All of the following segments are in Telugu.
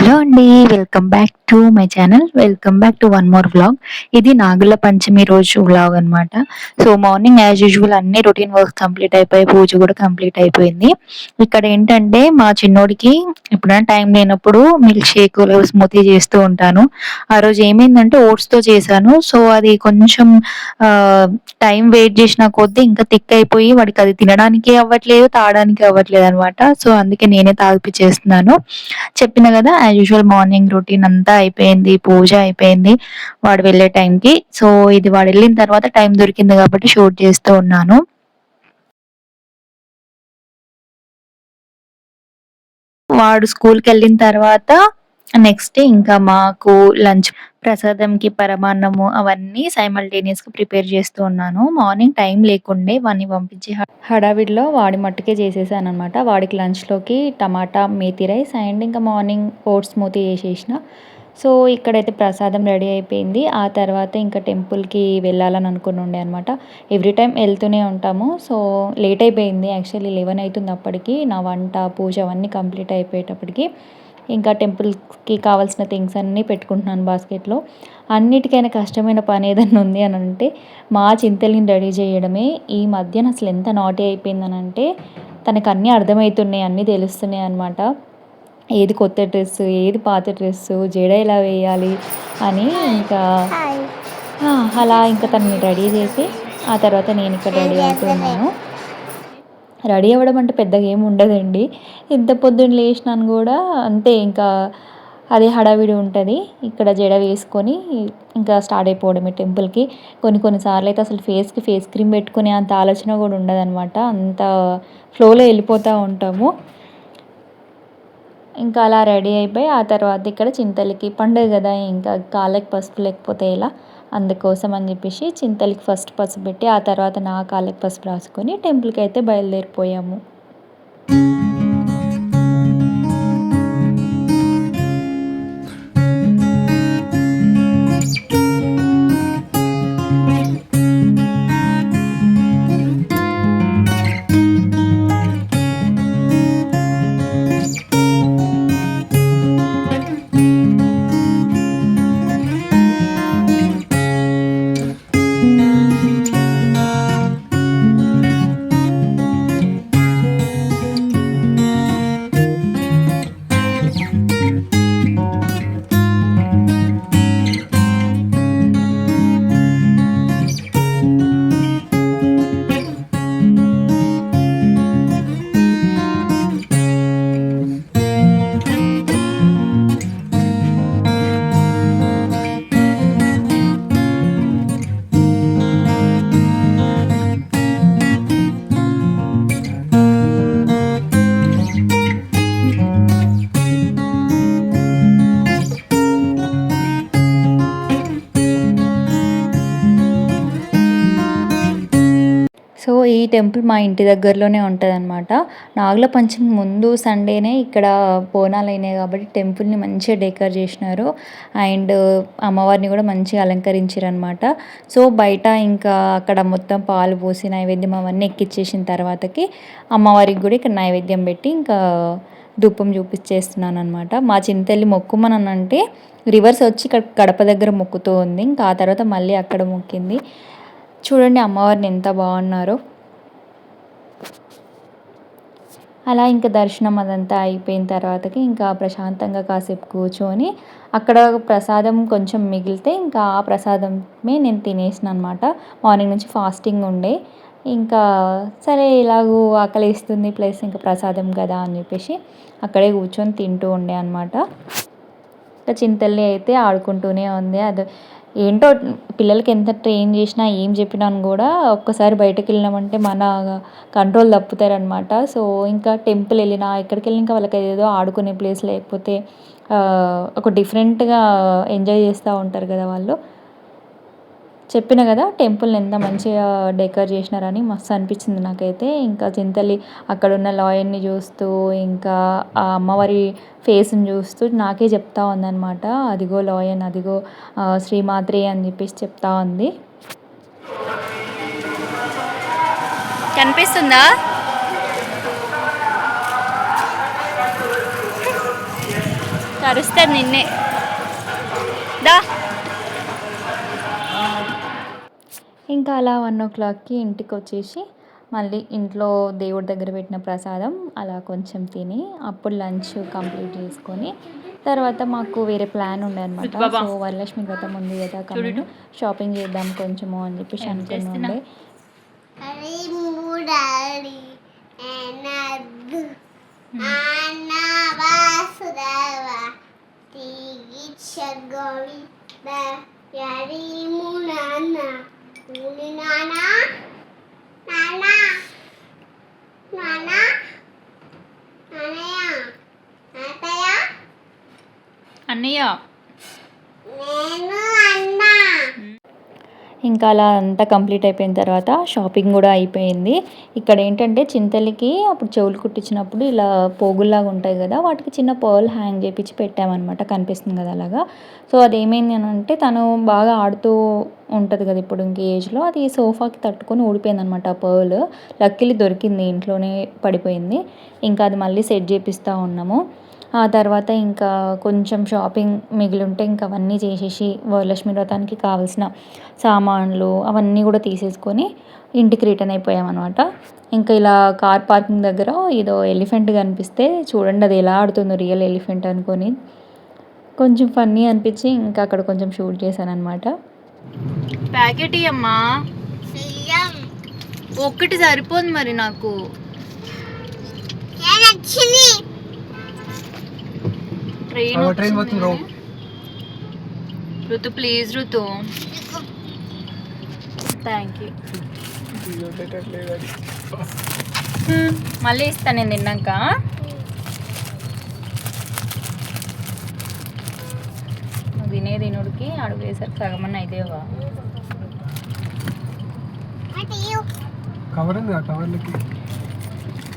హలో అండి. Welcome back to my channel. Welcome back to one more vlog. ఇది నాగుల పంచమి రోజు వ్లాగ్ అనమాట. సో మార్నింగ్ యాజ్ యూజువల్ అన్ని రొటీన్ వర్క్స్ కంప్లీట్ అయిపోయి పూజ కూడా కంప్లీట్ అయిపోయింది. ఇక్కడ ఏంటంటే మా చిన్నోడికి ఎప్పుడైనా టైం లేనప్పుడు మిల్క్ షేక్ స్మూతీ చేస్తూ ఉంటాను. ఆ రోజు ఏమైందంటే ఓట్స్‌తో చేశాను. సో అది కొంచెం టైం వెయిట్ చేసిన కొద్దీ ఇంకా థిక్ అయిపోయి వాడికి అది తినడానికి అవ్వట్లేదు, తాగడానికి అవ్వట్లేదు అనమాట. సో అందుకే నేనే తాగిపిచ్చేస్తున్నాను. చెప్పిన కదా యాజ్ యూజువల్ మార్నింగ్ రొటీన్ అంతా అయిపోయింది. పూజ అయిపోయింది వాడు వెళ్ళే టైంకి. సో ఇది వాడు వెళ్ళిన తర్వాత టైం దొరికింది కాబట్టి షూట్ చేస్తూ ఉన్నాను. వాడు స్కూల్కి వెళ్ళిన తర్వాత నెక్స్ట్ ఇంకా మాకు లంచ్ ప్రసాదంకి పరమాన్నము అవన్నీ సైమల్టేనియస్ గా ప్రిపేర్ చేస్తూ ఉన్నాను. మార్నింగ్ టైం లేకుండే వాడిని పంపించి హడావిడిలో వాడి మట్టుకే చేసేసాను అనమాట. వాడికి లంచ్లోకి టమాటా మేతి రైస్ అండ్ ఇంకా మార్నింగ్ ఓట్స్ స్మూతీ చేసేసిన. సో ఇక్కడైతే ప్రసాదం రెడీ అయిపోయింది. ఆ తర్వాత ఇంకా టెంపుల్కి వెళ్ళాలని అనుకుని ఉండే అనమాట. ఎవ్రీ టైం వెళ్తూనే ఉంటాము. సో లేట్ అయిపోయింది, యాక్చువల్లీ 11 అవుతుంది అప్పటికి. నా వంట పూజ అవన్నీ కంప్లీట్ అయిపోయేటప్పటికి. ఇంకా టెంపుల్కి కావాల్సిన థింగ్స్ అన్నీ పెట్టుకుంటున్నాను బాస్కెట్లో. అన్నిటికైనా కష్టమైన పని ఏదైనా ఉంది అని అంటే మా చింతల్ని రెడీ చేయడమే. ఈ మధ్యన అసలు ఎంత నాటీ అయిపోయిందనంటే తనకు అన్నీ అర్థమవుతున్నాయి, అన్నీ తెలుస్తున్నాయి అనమాట. ఏది కొత్త డ్రెస్సు, ఏది పాత డ్రెస్సు, జడ ఎలా వేయాలి అని ఇంకా అలా ఇంకా తనని రెడీ చేసి ఆ తర్వాత నేను ఇక్కడ రెడీ అవుతున్నాను. రెడీ అవ్వడం అంటే పెద్దగా ఏమి ఉండదండి. ఎంత పొద్దున్న లేచినాను కూడా అంతే, ఇంకా అదే హడావిడి ఉంటుంది. ఇక్కడ జడ వేసుకొని ఇంకా స్టార్ట్ అయిపోవడమే టెంపుల్కి. కొన్ని సార్లు అయితే అసలు ఫేస్కి ఫేస్ క్రీమ్ పెట్టుకునే అంత ఆలోచన కూడా ఉండదన్నమాట. అంత ఫ్లోలో వెళ్ళిపోతూ ఉంటాము. ఇంకా అలా రెడీ అయిపోయి ఆ తర్వాత ఇక్కడ చింతలకి పండుగ కదా, ఇంకా కాళ్ళకి పసుపు లేకపోతే ఎలా, అందుకోసం అని చెప్పేసి చింతలకి ఫస్ట్ పసుపు పెట్టి ఆ తర్వాత నా కాళ్ళకి పసుపు రాసుకొని టెంపుల్కి అయితే బయలుదేరిపోయాము. సో ఈ టెంపుల్ మా ఇంటి దగ్గరలోనే ఉంటుందన్నమాట. నాగుల పంచమి ముందు సండేనే ఇక్కడ బోనాలు అయినాయి కాబట్టి టెంపుల్ని మంచిగా డెకర్ చేసినారు. అండ్ అమ్మవారిని కూడా మంచిగా అలంకరించారు అనమాట. సో బయట ఇంకా అక్కడ మొత్తం పాలు పోసి నైవేద్యం అవన్నీ ఎక్కిచ్చేసిన తర్వాతకి అమ్మవారికి కూడా ఇక్కడ నైవేద్యం పెట్టి ఇంకా ధూపం చూపించేస్తున్నాను అనమాట. మా చింతల్లి మొక్కుమని అంటే రివర్స్ వచ్చి ఇక్కడ గడప దగ్గర మొక్కుతూ ఉంది. ఇంకా ఆ తర్వాత మళ్ళీ అక్కడ మొక్కింది. చూడండి అమ్మవారిని ఎంత బాగున్నారో. అలా ఇంకా దర్శనం అదంతా అయిపోయిన తర్వాతకి ఇంకా ప్రశాంతంగా కాసేపు కూర్చొని అక్కడ ప్రసాదం కొంచెం మిగిలితే ఇంకా ఆ ప్రసాదమే నేను తినేసిన అనమాట. మార్నింగ్ నుంచి ఫాస్టింగ్ ఉండే. ఇంకా సరే ఇలాగూ ఆకలిస్తుంది ప్లస్ ఇంకా ప్రసాదం కదా అని చెప్పేసి అక్కడే కూర్చొని తింటూ ఉండే అనమాట. ఇంకా చింతల్లి అయితే ఆడుకుంటూనే ఉంది. అది ఏంటో పిల్లలకి ఎంత ట్రైన్ చేసినా ఏం చెప్పినాను కూడా ఒక్కసారి బయటకు వెళ్ళినామంటే మన కంట్రోల్ తప్పుతారనమాట. సో ఇంకా టెంపుల్ వెళ్ళినా ఎక్కడికి వెళ్ళినా ఇంకా వాళ్ళకి ఏదో ఆడుకునే ప్లేస్ లేకపోతే ఒక డిఫరెంట్గా ఎంజాయ్ చేస్తూ ఉంటారు కదా వాళ్ళు. చెప్పిన కదా టెంపుల్ని ఎంత మంచిగా డెకర్ చేసినారని మస్తు అనిపించింది నాకైతే. ఇంకా చింతల్లి అక్కడున్న లాయన్ని చూస్తూ ఇంకా ఆ అమ్మవారి ఫేస్ని చూస్తూ నాకే చెప్తా ఉందన్నమాట. అదిగో లాయన్, అదిగో శ్రీమాత్రి అని చెప్పేసి చెప్తా ఉంది. కనిపిస్తుందా? కరుస్తుంది నిన్నే దా. ఇంకా అలా 1:00కి ఇంటికి వచ్చేసి మళ్ళీ ఇంట్లో దేవుడి దగ్గర పెట్టిన ప్రసాదం అలా కొంచెం తిని అప్పుడు లంచ్ కంప్లీట్ చేసుకొని తర్వాత మాకు వేరే ప్లాన్ ఉండే అనమాట. సో వరలక్ష్మి వ్రతం ఉంది కదా, కమింగ్ షాపింగ్ చేద్దాం కొంచెము అని చెప్పేసి అనుకుని ఉండే. అన్నయ్య ఇంకా అలా అంతా కంప్లీట్ అయిపోయిన తర్వాత షాపింగ్ కూడా అయిపోయింది. ఇక్కడ ఏంటంటే చింతలికి అప్పుడు చెవులు కుట్టించినప్పుడు ఇలా పోగుల్లాగా ఉంటాయి కదా, వాటికి చిన్న పర్ల్ హ్యాంగ్ చేపించి పెట్టామన్నమాట, కనిపిస్తుంది కదా అలాగా. సో అది ఏమైంది అని అంటే తను బాగా ఆడుతూ ఉంటుంది కదా ఇప్పుడు ఇంక ఏజ్లో, అది సోఫాకి తట్టుకొని ఊడిపోయింది అనమాట ఆ పర్ల్. లక్కీలీ దొరికింది, ఇంట్లోనే పడిపోయింది. ఇంకా అది మళ్ళీ సెట్ చేపిస్తూ ఉన్నాము. ఆ తర్వాత ఇంకా కొంచెం షాపింగ్ మిగిలి ఉంటే ఇంకా అవన్నీ చేసేసి వరలక్ష్మి వ్రతానికి కావాల్సిన సామాన్లు అవన్నీ కూడా తీసేసుకొని ఇంటికి రిటర్న్ అయిపోయామన్నమాట. ఇంకా ఇలా కార్ పార్కింగ్ దగ్గర ఏదో ఎలిఫెంట్ కనిపిస్తే చూడండి అది ఎలా ఆడుతుందో, రియల్ ఎలిఫెంట్ అనుకొని కొంచెం ఫన్నీ అనిపించి ఇంకా అక్కడ కొంచెం షూట్ చేశాను అనమాట. ప్యాకెట్ అమ్మా ఒక్కటి సరిపోదు మరి నాకు. ఋతు ప్లీజ్ ఋతు, థ్యాంక్ యూ. మళ్ళీ ఇస్తాను నేను తిన్నాక. తినుడికి అడుగు వేసరికి సగమన్నా అయితేవా.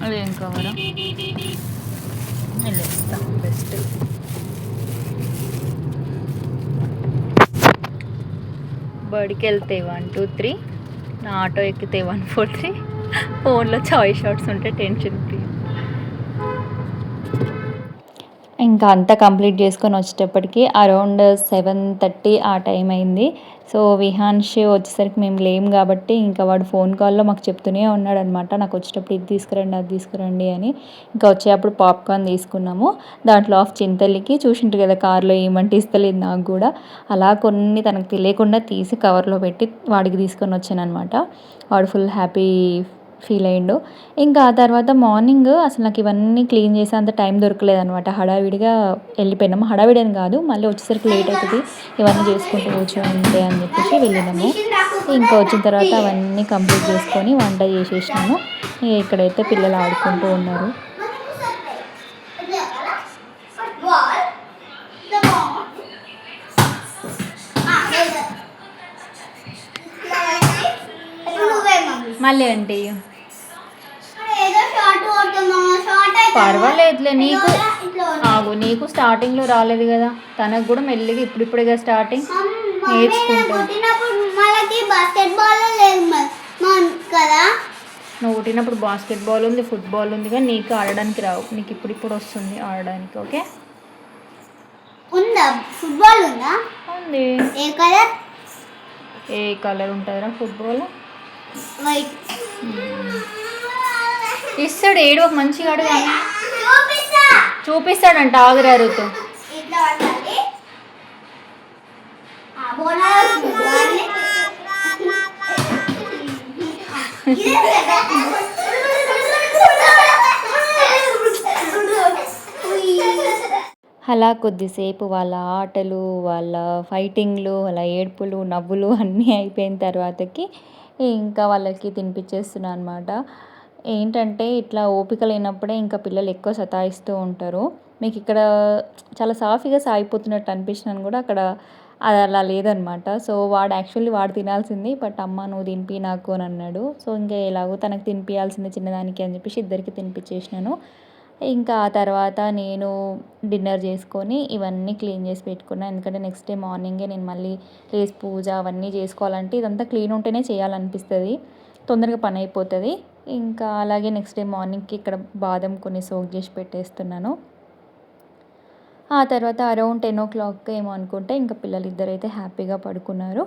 అదేం కవరా ఇస్తాం బెస్ట్. బడికి వెళ్తే 1 2 3, నా ఆటో ఎక్కితే 1 4 3, ఫోన్లో చాయిస్ షాట్స్ ఉంటే టెన్షన్ ఫ్రీ. ఇంకా అంతా కంప్లీట్ చేసుకొని వచ్చేటప్పటికి అరౌండ్ 7:30 ఆ టైం అయింది. సో విహాన్ష్ వచ్చేసరికి మేము లేము కాబట్టి ఇంకా వాడు ఫోన్ కాల్లో మాకు చెప్తూనే ఉన్నాడు అనమాట, నాకు వచ్చేటప్పుడు ఇది తీసుకురండి అది తీసుకురండి అని. ఇంకా వచ్చేటప్పుడు పాప్కార్న్ తీసుకున్నాము. దాంట్లో ఆఫ్ చింతలికి చూసింటారు కదా కార్లో ఏమంటే ఇస్తలేదు నాకు కూడా, అలా కొన్ని తనకు తెలియకుండా తీసి కవర్లో పెట్టి వాడికి తీసుకొని వచ్చాను అనమాట. వాడు ఫుల్ హ్యాపీ ఫీల్ అయ్యిండు. ఇంకా ఆ తర్వాత మార్నింగ్ అసలు నాకు ఇవన్నీ క్లీన్ చేసే అంత టైం దొరకలేదు అనమాట, హడావిడిగా వెళ్ళిపోయినాము. హడావిడి అని కాదు, మళ్ళీ వచ్చేసరికి లేట్ అవుతుంది ఇవన్నీ చేసుకుంటూ కూర్చోంటే అని చెప్పేసి వెళ్ళినాము. ఇంకా వచ్చిన తర్వాత అవన్నీ కంప్లీట్ చేసుకొని వంట చేసేసినాము. ఇక్కడైతే పిల్లలు ఆడుకుంటూ ఉన్నారు. మళ్ళీ అంటే పర్వాలేదులే, నీకు స్టార్టింగ్లో రాలేదు కదా, తనకు కూడా మెల్లిగా ఇప్పుడిప్పుడుగా స్టార్టింగ్ నేర్చుకుంటాను. నువ్వు పుట్టినప్పుడు బాస్కెట్బాల్ ఉంది, ఫుట్బాల్ ఉంది, కానీ నీకు ఆడడానికి రావు, నీకు ఇప్పుడిప్పుడు వస్తుంది ఆడడానికి. ఓకే ఫుట్బాల్ ఉందా? ఉంది. ఏ కలర్ ఉంటుందిరా ఫుట్బాల్? వైట్. ఇస్తాడు, ఏడు ఒక మంచిగా అడుగు, చూపిస్తాడంట. ఆగురా ఋతు. అలా కొద్దిసేపు వాళ్ళ ఆటలు, వాళ్ళ ఫైటింగ్లు, వాళ్ళ ఏడుపులు, నవ్వులు అన్నీ అయిపోయిన తర్వాతకి ఇంకా వాళ్ళకి తినిపించేస్తున్నాను అనమాట. ఏంటంటే ఇట్లా ఓపిక లేనప్పుడే ఇంకా పిల్లలు ఎక్కువ సతాయిస్తూ ఉంటారు. మీకు ఇక్కడ చాలా సాఫీగా సాగిపోతున్నట్టు అనిపించినాను కూడా, అక్కడ అది అలా లేదనమాట. సో వాడు తినాల్సింది, బట్ అమ్మ నువ్వు తినిపి నాకు అని అన్నాడు. సో ఇంకా ఎలాగో తనకు తినిపించాల్సింది చిన్నదానికి అని చెప్పేసి ఇద్దరికి తినిపించేసినాను. ఇంకా ఆ తర్వాత నేను డిన్నర్ చేసుకొని ఇవన్నీ క్లీన్ చేసి పెట్టుకున్నాను, ఎందుకంటే నెక్స్ట్ డే మార్నింగే నేను మళ్ళీ లేసి పూజ అవన్నీ చేసుకోవాలంటే ఇదంతా క్లీన్ ఉంటేనే చేయాలనిపిస్తుంది, తొందరగా పని అయిపోతుంది. ఇంకా అలాగే నెక్స్ట్ డే మార్నింగ్కి ఇక్కడ బాదం కొన్ని సోక్ చేసి పెట్టేస్తున్నాను. ఆ తర్వాత అరౌండ్ 10:00 ఏమో అనుకుంటే ఇంకా పిల్లలిద్దరైతే హ్యాపీగా పడుకున్నారు.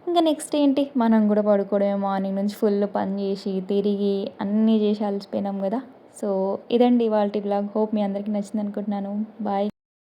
ఇంకా నెక్స్ట్ ఏంటి మనం కూడా పడుకోవడమే. మార్నింగ్ నుంచి ఫుల్ పని చేసి, తిరిగి అన్నీ చేసి అలసిపోయినాం కదా! సో, ఇదండి ఇవాల్టి వ్లాగ్. హోప్ మీ అందరికీ నచ్చిందనుకుంటున్నాను. బాయ్.